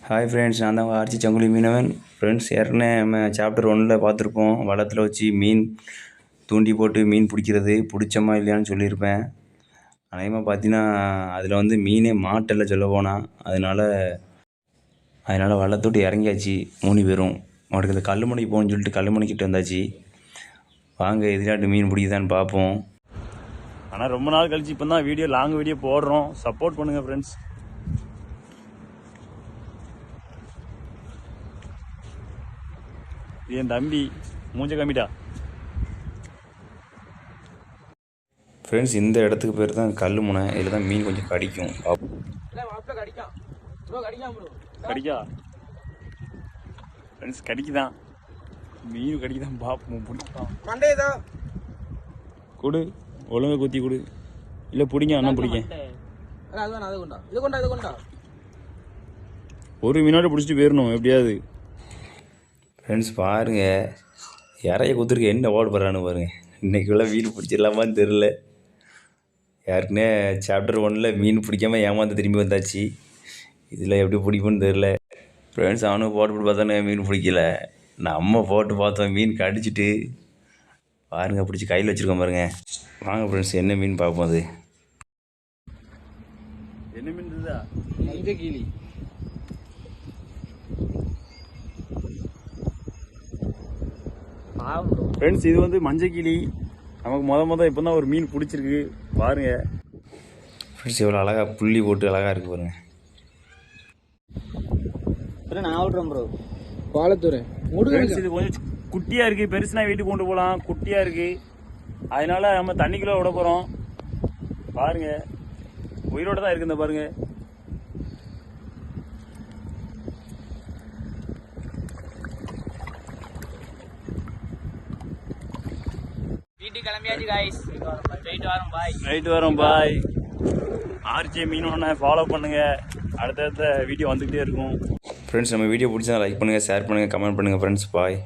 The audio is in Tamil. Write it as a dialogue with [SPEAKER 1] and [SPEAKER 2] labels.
[SPEAKER 1] ஹாய் ஃப்ரெண்ட்ஸ், நான் தான் உங்கள் ஆர்ச்சி சங்குலி மீனவன். ஃப்ரெண்ட்ஸ், ஏற்கனவே நம்ம சாப்டர் 1ல் பார்த்துருப்போம். வளத்தில் வச்சு மீன் தூண்டி போட்டு மீன் பிடிக்கிறது, பிடிச்சோமா இல்லையான்னு சொல்லியிருப்பேன். அநேகமாக பார்த்தீங்கன்னா அதில் வந்து மீனே மாட்டலை சொல்ல போனால். அதனால் வளத்தோட்டு இறங்கியாச்சு 3 பேரும். அவனுக்கு இந்த கல்லுமணிக்கு போகணும்னு சொல்லிட்டு கல்லுமணிக்கிட்ட வந்தாச்சு. வாங்க எதிராட்டு மீன் பிடிக்குதான்னு பார்ப்போம். ஆனால் ரொம்ப நாள் கழிச்சு இப்போ தான் லாங் வீடியோ போடுறோம். சப்போர்ட் பண்ணுங்கள் ஃப்ரெண்ட்ஸ். என் தம்பி மூஞ்ச காமிட்டா. ஃப்ரெண்ட்ஸ், இந்த இடத்துக்கு பேர் தான் கல் முனை. இதில் தான் மீன் கொஞ்சம் கடிக்கும். கடிக்கா ஃப்ரெண்ட்ஸ், கடிக்குதான் மீன் கடிக்குதான். பார்ப்போம். பிடிக்கும் கொடு, ஒழுங்கா குத்தி கொடு. இல்லை பிடிங்க, அண்ணன் பிடிக்க. ஒரு மீனோட பிடிச்சிட்டு போயிடணும் எப்படியாவது. ஃப்ரெண்ட்ஸ் பாருங்கள், இறைய குத்துருக்கு என்ன ஓடு போடுறான்னு பாருங்கள். இன்றைக்குள்ள மீன் பிடிச்சிடலாமான்னு தெரில. யாருக்குன்னே சாப்டர் 1ல் மீன் பிடிக்காமல் ஏமாந்து திரும்பி வந்தாச்சு. இதில் எப்படி பிடிக்கும்னு தெரில. ஃப்ரெண்ட்ஸ், அவனுக்கு போட்டு பார்த்தானே மீன் பிடிக்கல. நம்ம போட்டு பார்த்தோம், மீன் கடிச்சிட்டு பாருங்கள் பிடிச்சி கையில் வச்சுருக்கோம் பாருங்கள். வாங்க ஃப்ரெண்ட்ஸ், என்ன மீன் பார்ப்போம். அது என்ன மீன் இருக்குதா? மஞ்சக்கிளி. ஃப்ரெண்ட்ஸ், இது வந்து மஞ்சக்கிளி. நமக்கு இப்போ தான் ஒரு மீன் பிடிச்சிருக்கு பாருங்க. ஃப்ரெண்ட்ஸ், எவ்வளோ அழகாக புள்ளி போட்டு அழகாக இருக்குது பாருங்க.
[SPEAKER 2] நான் ஆடுறேன் ப்ரோ. பாலத்தூர்
[SPEAKER 1] இது கொஞ்சம் குட்டியாக இருக்குது. பெருசுனா வீட்டுக்கு கொண்டு போகலாம். குட்டியாக இருக்குது, அதனால நம்ம தண்ணிக்குள்ளே விட போகிறோம். பாருங்க, உயிரோட தான் இருக்குது. இந்த பாருங்க.
[SPEAKER 2] கிளம்பியாச்சு गाइस.
[SPEAKER 1] ரைட் வரோம் பாய். ஆர்ஜே மீனவனை ஃபாலோ பண்ணுங்கள். அடுத்தடுத்த வீடியோ வந்துக்கிட்டே இருக்கும். ஃப்ரெண்ட்ஸ், நம்ம வீடியோ பிடிச்சா லைக் பண்ணுங்கள், ஷேர் பண்ணுங்கள், கமெண்ட் பண்ணுங்கள். ஃப்ரெண்ட்ஸ், பாய்.